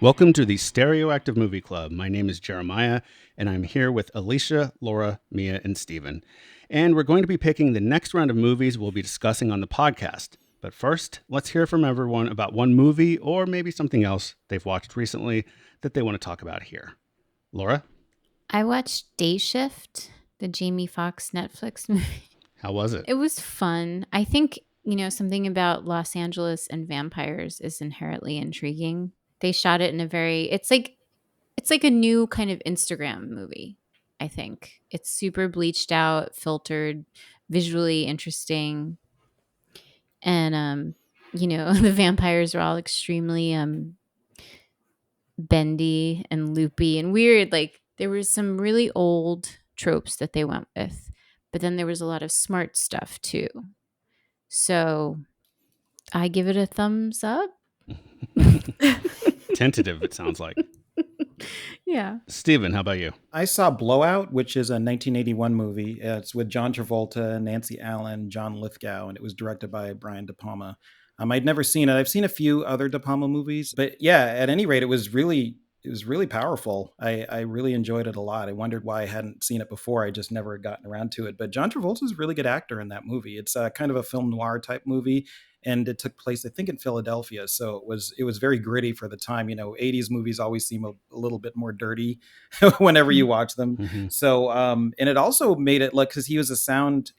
Welcome to the Stereoactive Movie Club. My name is Jeremiah, and I'm here with Alicia, Laura, Mia, and Steven. And we're going to be picking the next round of movies we'll be discussing on the podcast. But first, let's hear from everyone about one movie or maybe something else they've watched recently that they want to talk about here. Laura? I watched Day Shift, the Jamie Foxx Netflix movie. How was it? It was fun. I think, something about Los Angeles and vampires is inherently intriguing. They shot it in it's like a new kind of Instagram movie, I think. It's super bleached out, filtered, visually interesting. And the vampires are all extremely bendy and loopy and weird. Like there was some really old tropes that they went with, but then there was a lot of smart stuff too. So I give it a thumbs up. Tentative, it sounds like. Yeah. Steven, how about you? I saw Blowout, which is a 1981 movie. It's with John Travolta, Nancy Allen, John Lithgow, and it was directed by Brian De Palma. I'd never seen it. I've seen a few other De Palma movies, but yeah, at any rate, it was really powerful. I really enjoyed it a lot. I wondered why I hadn't seen it before. I just never had gotten around to it. But John Travolta's a really good actor in that movie. It's kind of a film noir type movie. And it took place, I think, in Philadelphia. So it was very gritty for the time. 80s movies always seem a little bit more dirty whenever you watch them. Mm-hmm. So, and it also made it because he was a sound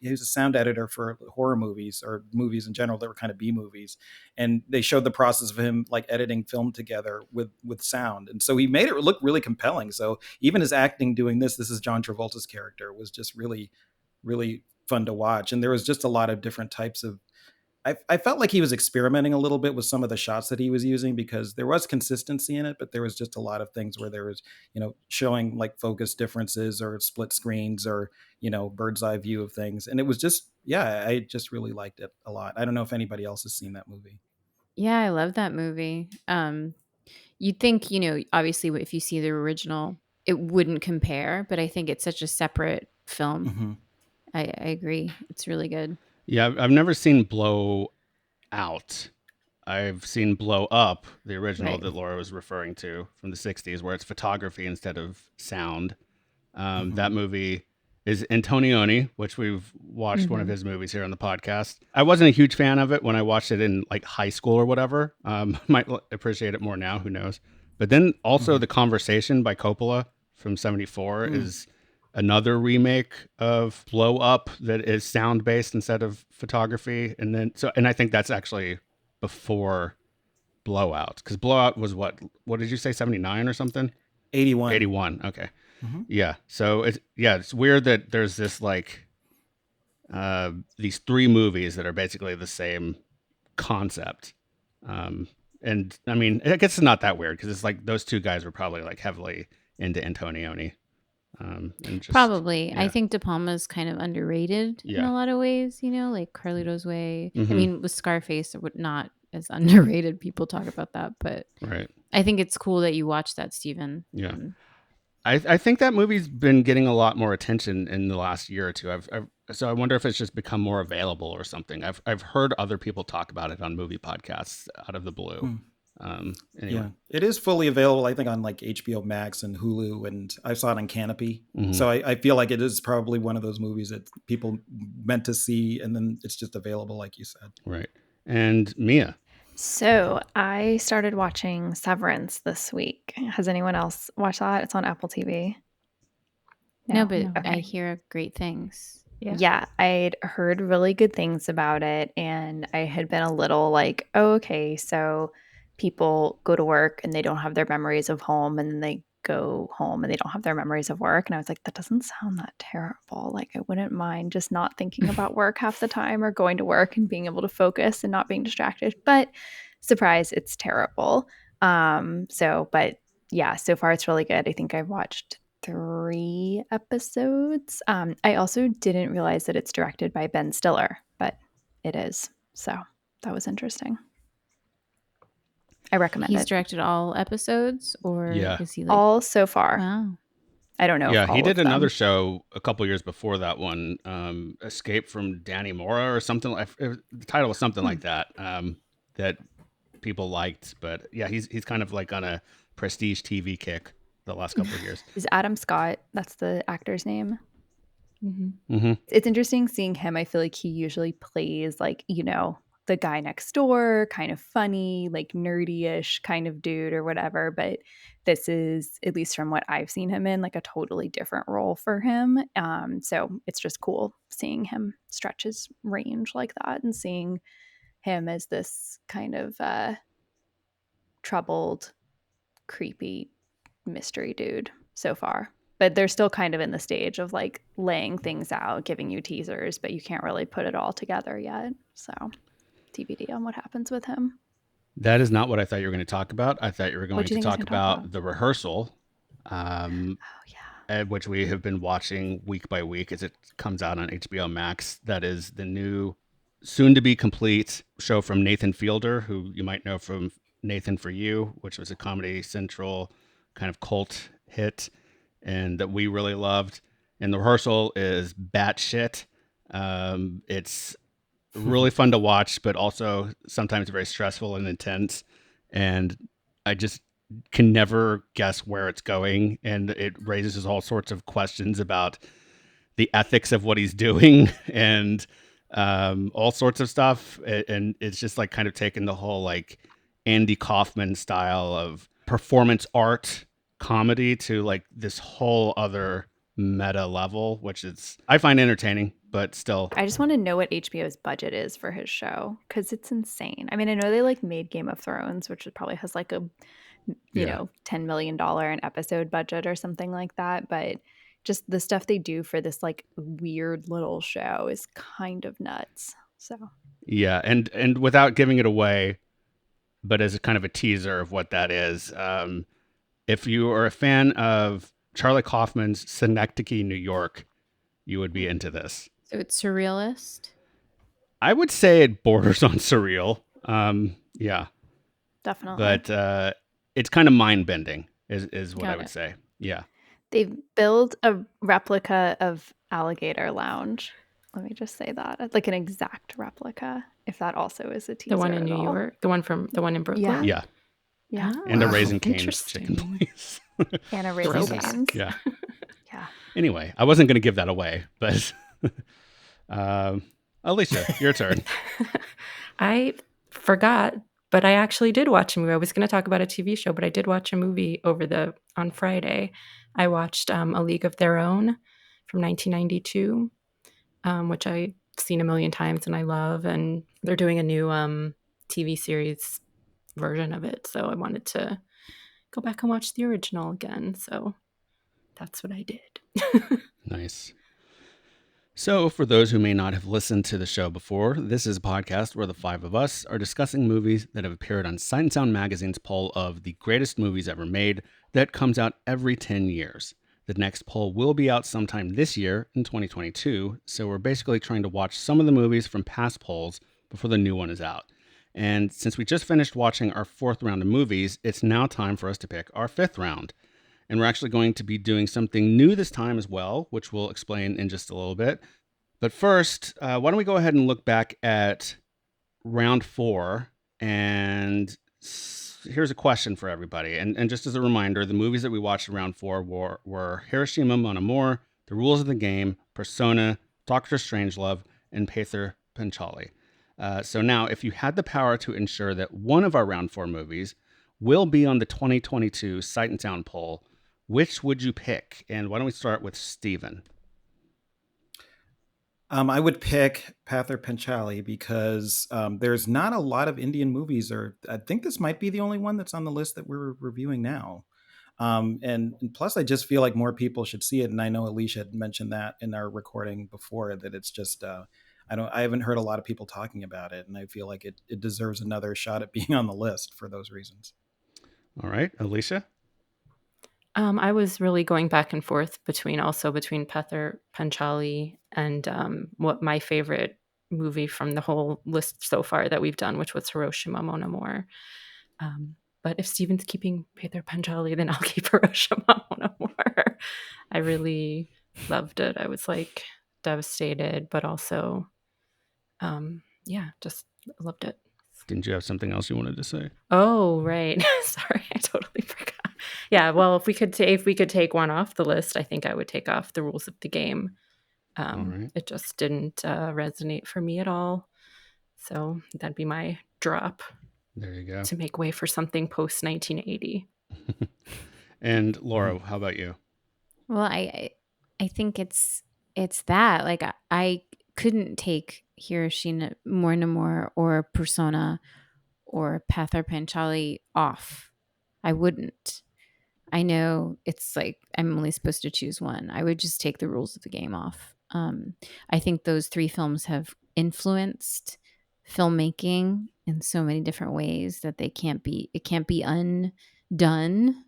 editor for horror movies or movies in general that were kind of B movies. And they showed the process of him like editing film together with sound. And so he made it look really compelling. So even his acting doing this is John Travolta's character, was just really, really fun to watch. And there was just a lot of different types of, I felt like he was experimenting a little bit with some of the shots that he was using because there was consistency in it, but there was just a lot of things where there was, showing like focus differences or split screens or, bird's eye view of things. And it was just, I just really liked it a lot. I don't know if anybody else has seen that movie. Yeah, I love that movie. You'd think, obviously if you see the original, it wouldn't compare, but I think it's such a separate film. Mm-hmm. I agree. It's really good. Yeah, I've never seen Blow Out. I've seen Blow Up, the original that Laura was referring to from the 60s, where it's photography instead of sound. That movie is Antonioni, which we've watched one of his movies here on the podcast. I wasn't a huge fan of it when I watched it in like high school or whatever. Might appreciate it more now, who knows. But then also The Conversation by Coppola from 74 is another remake of Blow Up that is sound based instead of photography. And I think that's actually before Blowout, because Blowout was what did you say, 79 or something? 81. Okay. Yeah. So it's weird that there's this like these three movies that are basically the same concept. And I mean, I guess it's not that weird because it's like those two guys were probably like heavily into Antonioni. Probably. Yeah. I think De Palma's kind of underrated in a lot of ways, like Carlito's Way. I mean, with Scarface, it would not as underrated. People talk about that, but right. I think it's cool that you watch that, Steven. Yeah. I think that movie's been getting a lot more attention in the last year or two. So I wonder if it's just become more available or something. I've heard other people talk about it on movie podcasts out of the blue. Anyway. Yeah, it is fully available, I think, on like HBO Max and Hulu, and I saw it on Canopy. So I feel like it is probably one of those movies that people meant to see, and then it's just available, like you said. Right. And Mia? So I started watching Severance this week. Has anyone else watched that? It's on Apple TV. No, but Okay. I hear great things. Yeah, I'd heard really good things about it, and I had been a little like, oh, okay, so people go to work and they don't have their memories of home, and then they go home and they don't have their memories of work. And I was like, that doesn't sound that terrible. Like, I wouldn't mind just not thinking about work half the time, or going to work and being able to focus and not being distracted. But surprise, it's terrible. But yeah, so far it's really good. I think I've watched 3 episodes. I also didn't realize that it's directed by Ben Stiller, but it is. So that was interesting. I recommend it. He's directed all episodes, or is he like all so far? Wow. I don't know. Yeah, he did another show a couple years before that one, Escape from Danny Mora or something. The title was something like that, that people liked. But yeah, he's kind of like on a prestige TV kick the last couple of years. Is Adam Scott, that's the actor's name? Mm-hmm. It's interesting seeing him. I feel like he usually plays like, the guy next door, kind of funny, like nerdy-ish kind of dude or whatever. But this is, at least from what I've seen him in, like a totally different role for him. So it's just cool seeing him stretch his range like that and seeing him as this kind of troubled, creepy mystery dude so far. But they're still kind of in the stage of like laying things out, giving you teasers, but you can't really put it all together yet. So TBD on what happens with him. That is not what I thought you were going to talk about. I thought you were going do you to think I was talk gonna talk about about? The Rehearsal, Oh, yeah. which we have been watching week by week as it comes out on HBO Max. That is the new, soon-to-be complete show from Nathan Fielder, who you might know from Nathan For You, which was a Comedy Central kind of cult hit and that we really loved. And The Rehearsal is batshit. It's really fun to watch, but also sometimes very stressful and intense. And I just can never guess where it's going. And it raises all sorts of questions about the ethics of what he's doing and all sorts of stuff. And it's just like kind of taken the whole like Andy Kaufman style of performance art comedy to like this whole other meta level, which is I find entertaining, but still. I just want to know what HBO's budget is for his show because it's insane. I mean, I know they like made Game of Thrones, which probably has like a $10 million an episode budget or something like that, but just the stuff they do for this like weird little show is kind of nuts. So yeah, and without giving it away, but as a kind of a teaser of what that is, if you are a fan of Charlie Kaufman's Synecdoche, New York, you would be into this. So it's surrealist. I would say it borders on surreal. Yeah, definitely. but it's kind of mind bending, is what I would say. Yeah, they build a replica of Alligator Lounge. Let me just say that, like an exact replica. If that also is a teaser. The one in New York, the one in Brooklyn. Yeah. Oh, And a Raising Cane's chicken place. And a Raising Cane's. Yeah. Yeah. Anyway, I wasn't going to give that away, but Alicia, your turn. I forgot, but I actually did watch a movie. I was going to talk about a TV show, but I did watch a movie on Friday. I watched A League of Their Own from 1992, which I've seen a million times and I love. And they're doing a new TV series version of it, so I wanted to go back and watch the original again, so that's what I did. Nice. So for those who may not have listened to the show before, this is a podcast where the five of us are discussing movies that have appeared on Sight and Sound magazine's poll of the greatest movies ever made that comes out every 10 years. The next poll will be out sometime this year in 2022, so we're basically trying to watch some of the movies from past polls before the new one is out. And since we just finished watching our fourth round of movies, it's now time for us to pick our fifth round. And we're actually going to be doing something new this time as well, which we'll explain in just a little bit. But first, why don't we go ahead and look back at round 4. And here's a question for everybody. And just as a reminder, the movies that we watched in round 4 were Hiroshima Mon Amour, The Rules of the Game, Persona, Doctor Strangelove, and Pather Panchali. So now, if you had the power to ensure that one of our round 4 movies will be on the 2022 Sight and Sound poll, which would you pick? And why don't we start with Steven? I would pick Pather Panchali because there's not a lot of Indian movies, or I think this might be the only one that's on the list that we're reviewing now. And plus, I just feel like more people should see it. And I know Alicia had mentioned that in our recording before, that it's just I haven't heard a lot of people talking about it, and I feel like it deserves another shot at being on the list for those reasons. All right, Alicia? I was really going back and forth between Pather Panchali and what my favorite movie from the whole list so far that we've done, which was Hiroshima Mon Amour. But if Steven's keeping Pather Panchali, then I'll keep Hiroshima Mon Amour. I really loved it. I was like devastated, but also, just loved it. Didn't you have something else you wanted to say? Oh, right. Sorry, I totally forgot. Yeah, well, if we could take one off the list, I think I would take off The Rules of the Game. All right. It just didn't resonate for me at all. So that'd be my drop There you go. to make way for something post 1980. And Laura, how about you? Well, I think it's that, like, I couldn't take Hiroshima More No More or Persona or Pather Panchali off. I wouldn't. I know it's like I'm only supposed to choose one. I would just take The Rules of the Game off. I think those three films have influenced filmmaking in so many different ways that it can't be undone.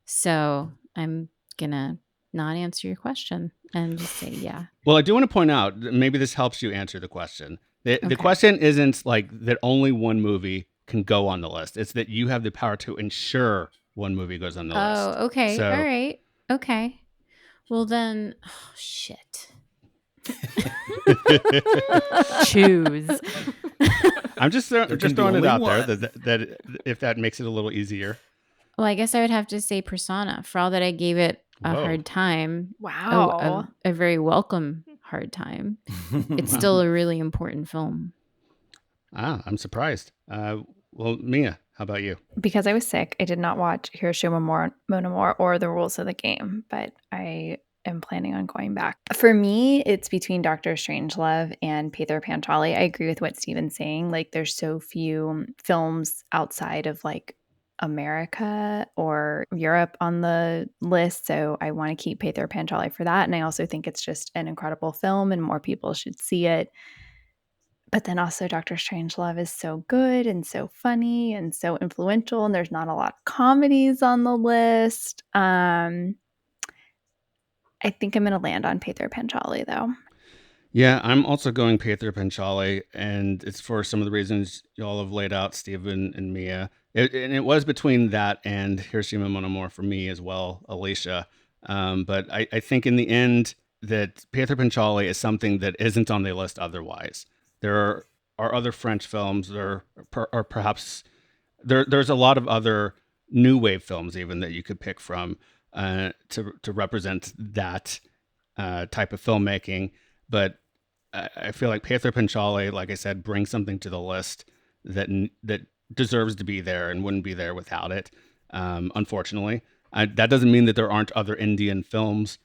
So I'm gonna not answer your question and just say yeah. Well, I do want to point out, maybe this helps you answer the question. The Okay. question isn't like that only one movie can go on the list. It's that you have the power to ensure one movie goes on the list. Oh, okay. So, All right. Okay. Well then, oh shit. Choose. I'm just can be throwing it only out one. there that if that makes it a little easier. Well, I guess I would have to say Persona, for all that I gave it a Whoa. hard time. Wow. A very welcome hard time. It's still a really important film. I'm surprised. Well, Mia, how about you? Because I was sick, I did not watch Hiroshima More No More or The Rules of the Game, but I am planning on going back. For me, it's between Doctor Strangelove and Pather Panchali. I agree with what Steven's saying. Like, there's so few films outside of like America or Europe on the list, so I want to keep Pather Panchali for that. And I also think it's just an incredible film, and more people should see it. But then also Doctor Strangelove is so good and so funny and so influential, and there's not a lot of comedies on the list. I think I'm going to land on Pather Panchali, though. Yeah, I'm also going Pather Panchali, and it's for some of the reasons y'all have laid out, Stephen and Mia. And it was between that and Hiroshima Mon Amour for me as well, Alicia. But I think in the end that Pather Panchali is something that isn't on the list otherwise. There are other French films, or perhaps there's a lot of other new wave films even that you could pick from to represent that type of filmmaking. But I feel like Pather Panchali, like I said, brings something to the list that deserves to be there and wouldn't be there without it. Unfortunately, that doesn't mean that there aren't other Indian films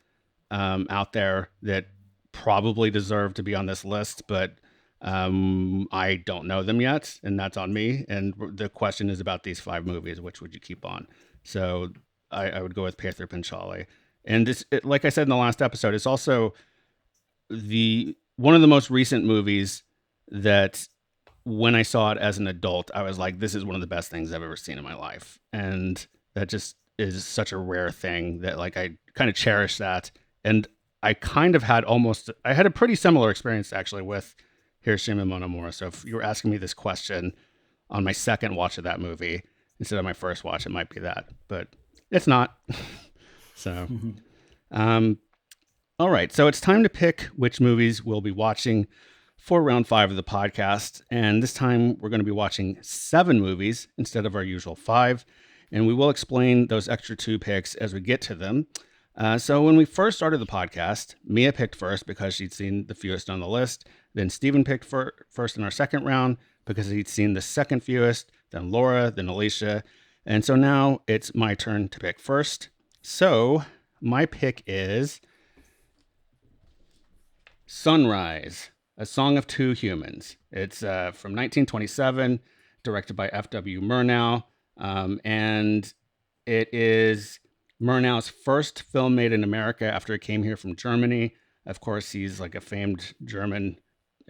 out there that probably deserve to be on this list, but I don't know them yet, and that's on me. And the question is about these 5 movies: which would you keep on? So I would go with Pather Panchali. And this, like I said in the last episode, it's also one of the most recent movies that when I saw it as an adult, I was like, this is one of the best things I've ever seen in my life. And that just is such a rare thing that like I kind of cherish that. And I kind of had I had a pretty similar experience actually with Hiroshima Mon Amour. So if you were asking me this question on my second watch of that movie instead of my first watch, it might be that, but it's not. So, all right. So it's time to pick which movies we'll be watching for round 5 of the podcast. And this time we're going to be watching 7 movies instead of our usual 5. And we will explain those extra 2 picks as we get to them. So when we first started the podcast, Mia picked first because she'd seen the fewest on the list. Then Stephen picked first in our second round because he'd seen the second fewest. Then Laura, then Alicia. And so now it's my turn to pick first. So my pick is Sunrise, A Song of Two Humans. It's from 1927, directed by F.W. Murnau. And it is Murnau's first film made in America after he came here from Germany. Of course, he's like a famed German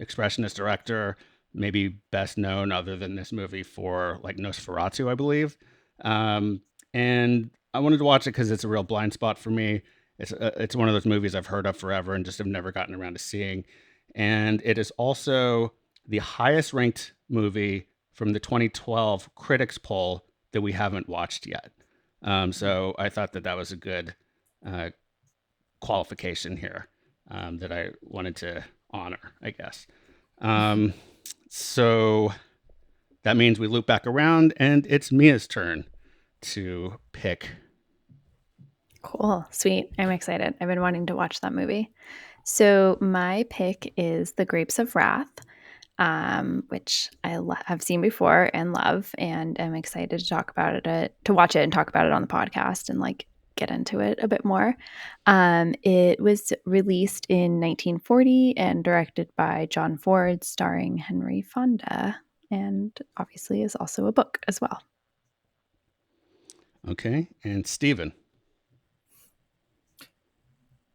expressionist director, maybe best known other than this movie for like Nosferatu, I believe. And I wanted to watch it because it's a real blind spot for me. It's one of those movies I've heard of forever and just have never gotten around to seeing. And it is also the highest ranked movie from the 2012 critics poll that we haven't watched yet. So I thought that was a good qualification here that I wanted to honor, I guess. So that means we loop back around and it's Mia's turn to pick Cool. Sweet. I'm excited. I've been wanting to watch that movie. So my pick is The Grapes of Wrath, which have seen before and love, and I'm excited to talk about it, to watch it and talk about it on the podcast and like get into it a bit more. It was released in 1940 and directed by John Ford, starring Henry Fonda, and obviously is also a book as well. Okay, and Steven.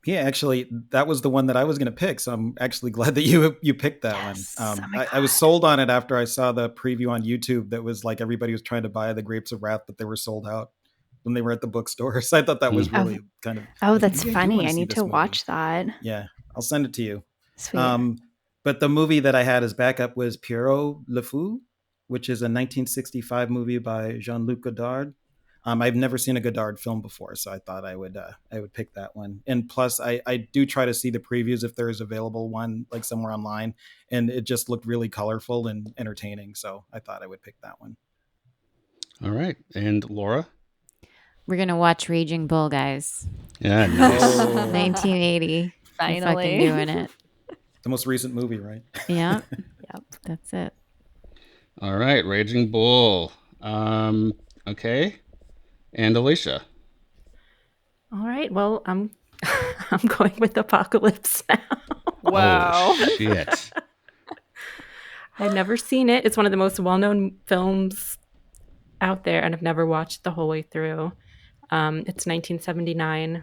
Yeah, actually, that was the one that I was going to pick. So I'm actually glad that you picked that Yes. one. Oh my I was God. sold on it after I saw the preview on YouTube that was like everybody was trying to buy the Grapes of Wrath, but they were sold out when they were at the bookstore. So I thought that was really kind of... Oh, that's maybe I do funny. wanna I see need this to movie. watch that. Yeah, I'll send it to you. Sweet. But the movie that I had as backup was Pierrot Le Fou, which is a 1965 movie by Jean-Luc Godard. I've never seen a Godard film before, so I thought I would pick that one. And plus, I do try to see the previews if there is available one like somewhere online, and it just looked really colorful and entertaining. So I thought I would pick that one. All right, and Laura. We're gonna watch Raging Bull, guys. Yeah, nice. 1980. Finally. We're fucking doing it. The most recent movie, right? Yeah. Yep. That's it. All right, Raging Bull. Okay, and Alicia. All right. Well, I'm going with Apocalypse Now. Wow. Oh, shit. I've never seen it. It's one of the most well-known films out there, and I've never watched the whole way through. It's 1979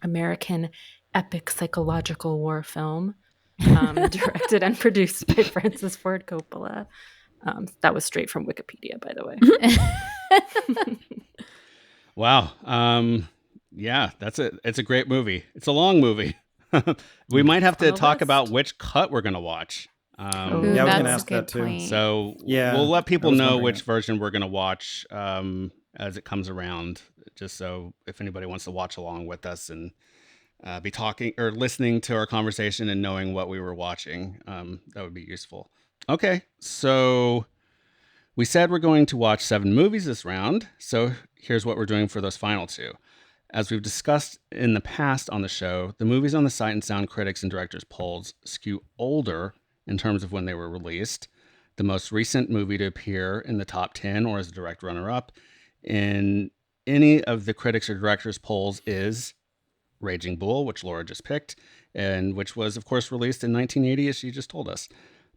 American epic psychological war film, directed and produced by Francis Ford Coppola. That was straight from Wikipedia, by the way. Wow. Yeah, that's it. It's a great movie. It's a long movie. We might have to talk about which cut we're going to watch. Ooh, Yeah, I was that's gonna a ask good that too. point. So Yeah, we'll let people I was know wondering which that. version we're going to watch as it comes around, just so if anybody wants to watch along with us and be talking or listening to our conversation and knowing what we were watching, that would be useful. Okay, so we said we're going to watch 7 movies this round, so here's what we're doing for those final 2. As we've discussed in the past on the show, the movies on the Sight and Sound Critics and Directors polls skew older in terms of when they were released. The most recent movie to appear in the top 10 or as a direct runner-up in any of the critics or directors polls is Raging Bull, which Laura just picked, and which was, of course, released in 1980, as she just told us.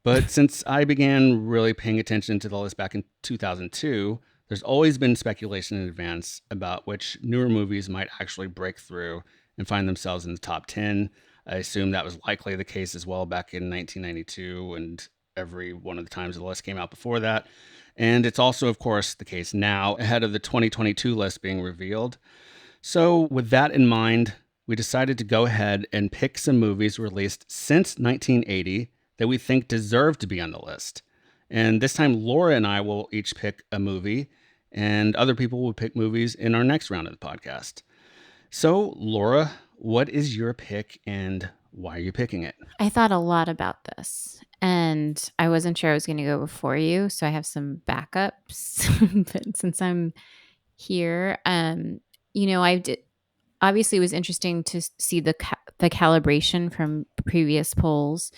But since I began really paying attention to the list back in 2002, there's always been speculation in advance about which newer movies might actually break through and find themselves in the top 10. I assume that was likely the case as well back in 1992 and every one of the times the list came out before that. And it's also, of course, the case now ahead of the 2022 list being revealed. So with that in mind, we decided to go ahead and pick some movies released since 1980 that we think deserve to be on the list. And this time, Laura and I will each pick a movie, and other people will pick movies in our next round of the podcast. So, Laura, what is your pick, and why are you picking it? I thought a lot about this, and I wasn't sure I was going to go before you, so I have some backups. But since I'm here, I did. Obviously, it was interesting to see the calibration from previous polls.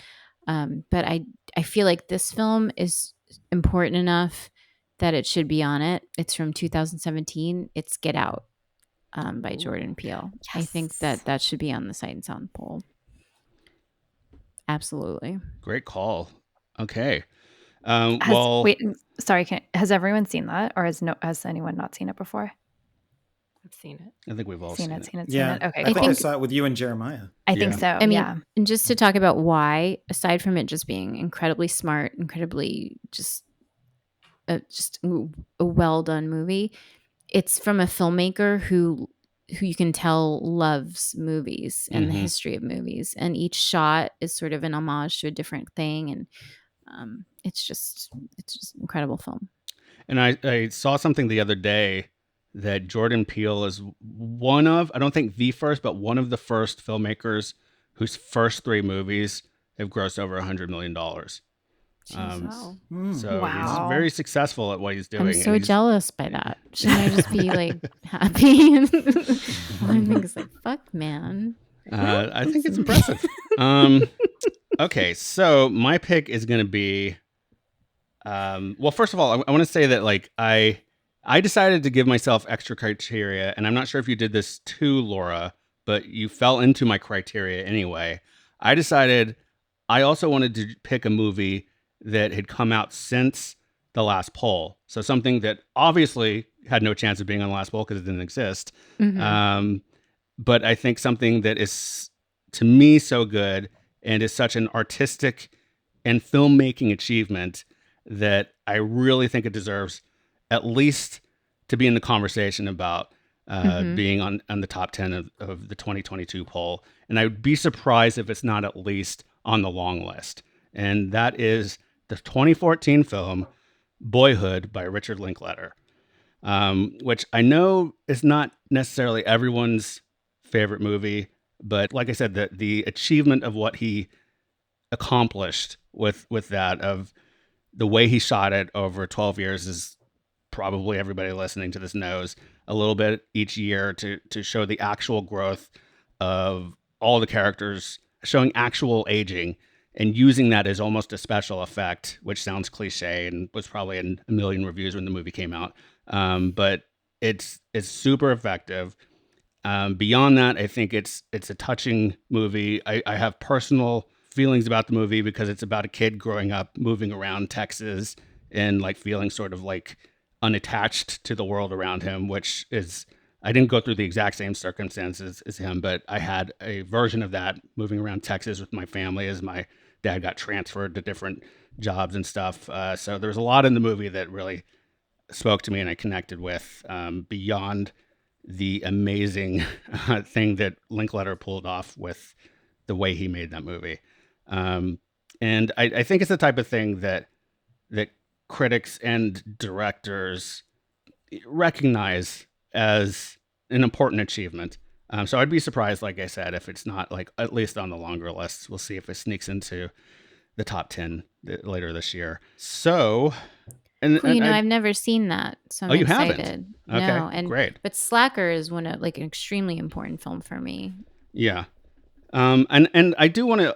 But I feel like this film is important enough that it should be on it. It's from 2017. It's Get Out by Jordan Peele. Yes. I think that should be on the Sight and Sound poll. Absolutely. Great call. Okay. Wait, sorry. Has everyone seen that, or has anyone not seen it before? I've seen it. I think we've all Seen seen it. I Okay, think cool. I saw it with you and Jeremiah. I think Yeah. so. I mean, yeah. and just to talk about why, aside from it just being incredibly smart, incredibly just a well done movie, it's from a filmmaker who you can tell loves movies and the history of movies, and each shot is sort of an homage to a different thing, and it's just incredible film. And I saw something the other day that Jordan Peele is one of, I don't think the first, but one of the first filmmakers whose first 3 movies have grossed over $100 million. Wow. So he's Wow. very successful at what he's doing. I'm and so he's- jealous by that. Shouldn't I just be like happy? I think it's like, fuck, man. I think it's impressive. Okay, so my pick is going to be. Well, first of all, I want to say that like I decided to give myself extra criteria, and I'm not sure if you did this too, Laura, but you fell into my criteria anyway. I decided I also wanted to pick a movie that had come out since the last poll. So something that obviously had no chance of being on the last poll because it didn't exist. Mhm. But I think something that is, to me, so good and is such an artistic and filmmaking achievement that I really think it deserves at least to be in the conversation about being on the top 10 of the 2022 poll. And I would be surprised if it's not at least on the long list. And that is the 2014 film Boyhood by Richard Linklater, which I know is not necessarily everyone's favorite movie, but like I said, the achievement of what he accomplished with that, of the way he shot it over 12 years, is probably everybody listening to this knows, a little bit each year to show the actual growth of all the characters, showing actual aging and using that as almost a special effect, which sounds cliche and was probably in a million reviews when the movie came out. But it's super effective. Beyond that, I think it's a touching movie. I have personal feelings about the movie because it's about a kid growing up, moving around Texas and like feeling sort of like unattached to the world around him, which is, I didn't go through the exact same circumstances as him, but I had a version of that moving around Texas with my family as my dad got transferred to different jobs and stuff. So there's a lot in the movie that really spoke to me and I connected with, beyond the amazing thing that Linklater pulled off with the way he made that movie. And I think it's the type of thing that critics and directors recognize as an important achievement. So I'd be surprised, like I said, if it's not like at least on the longer lists. We'll see if it sneaks into the top 10 later this year. So, and Cool, I've never seen that, so I'm you excited. haven't? No, Okay, and great. But Slacker is an extremely important film for me. Yeah. And I do want to,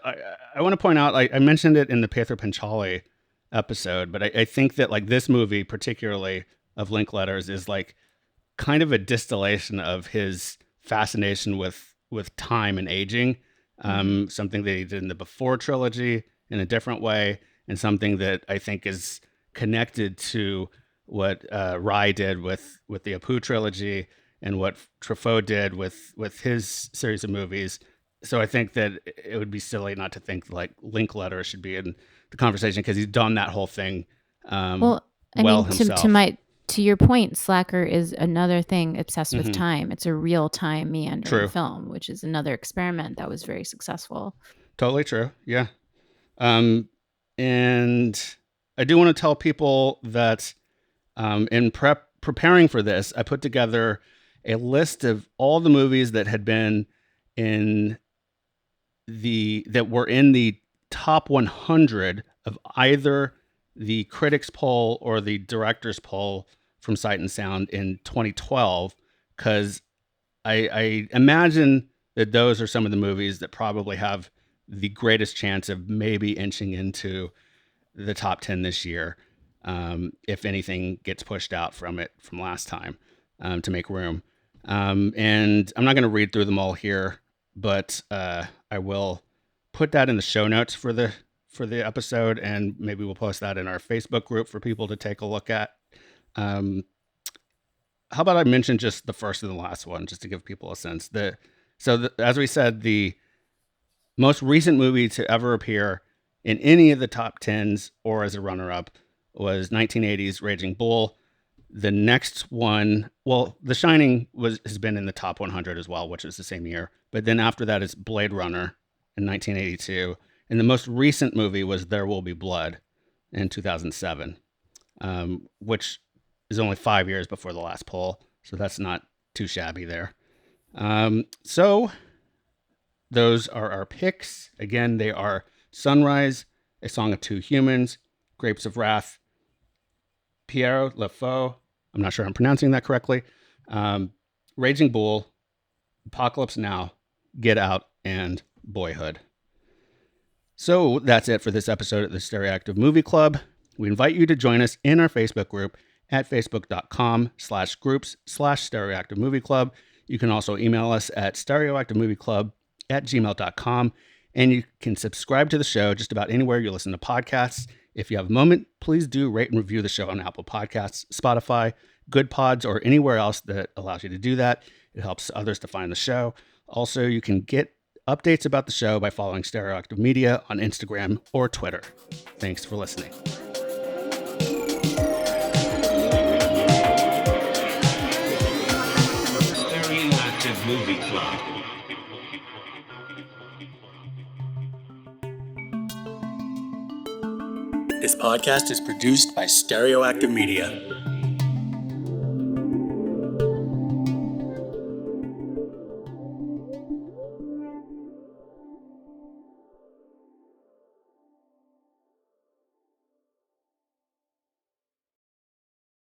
I want to point out, I mentioned it in the Pietro Panchali episode, but I think that like this movie, particularly of Linklater's, is like kind of a distillation of his fascination with time and aging. Something that he did in the Before trilogy in a different way, and something that I think is connected to what Rai did with the Apu trilogy and what Truffaut did with his series of movies. So I think that it would be silly not to think like Linklater should be in the conversation because he's done that whole thing himself. To your point, Slacker is another thing obsessed with time. It's a real time meandering film, which is another experiment that was very successful. Totally true. Yeah. And I do want to tell people that in preparing for this, I put together a list of all the movies that had been that were in the top 100 of either the critics poll or the directors poll from Sight and Sound in 2012, because I imagine that those are some of the movies that probably have the greatest chance of maybe inching into the top 10 this year, if anything gets pushed out from last time, to make room. And I'm not going to read through them all here, but I will put that in the show notes for the episode, and maybe we'll post that in our Facebook group for people to take a look at. How about I mention just the first and the last one, just to give people a sense. As we said, the most recent movie to ever appear in any of the top 10s or as a runner-up was 1980's Raging Bull. The next one, well, The Shining has been in the top 100 as well, which is the same year. But then after that is Blade Runner in 1982. And the most recent movie was There Will Be Blood in 2007, which is only 5 years before the last poll. So that's not too shabby there. So those are our picks. Again, they are Sunrise, A Song of Two Humans, Grapes of Wrath, Pierre Lefaux, I'm not sure I'm pronouncing that correctly, Raging Bull, Apocalypse Now, Get Out, and Boyhood. So that's it for this episode of the Stereoactive Movie Club. We invite you to join us in our Facebook group at facebook.com/groups/Stereoactive Movie Club. You can also email us at stereoactivemovieclub@gmail.com. And you can subscribe to the show just about anywhere you listen to podcasts. If you have a moment, please do rate and review the show on Apple Podcasts, Spotify, Good Pods, or anywhere else that allows you to do that. It helps others to find the show. Also, you can get updates about the show by following Stereoactive Media on Instagram or Twitter. Thanks for listening. Stereoactive Movie Club. This podcast is produced by Stereoactive Media.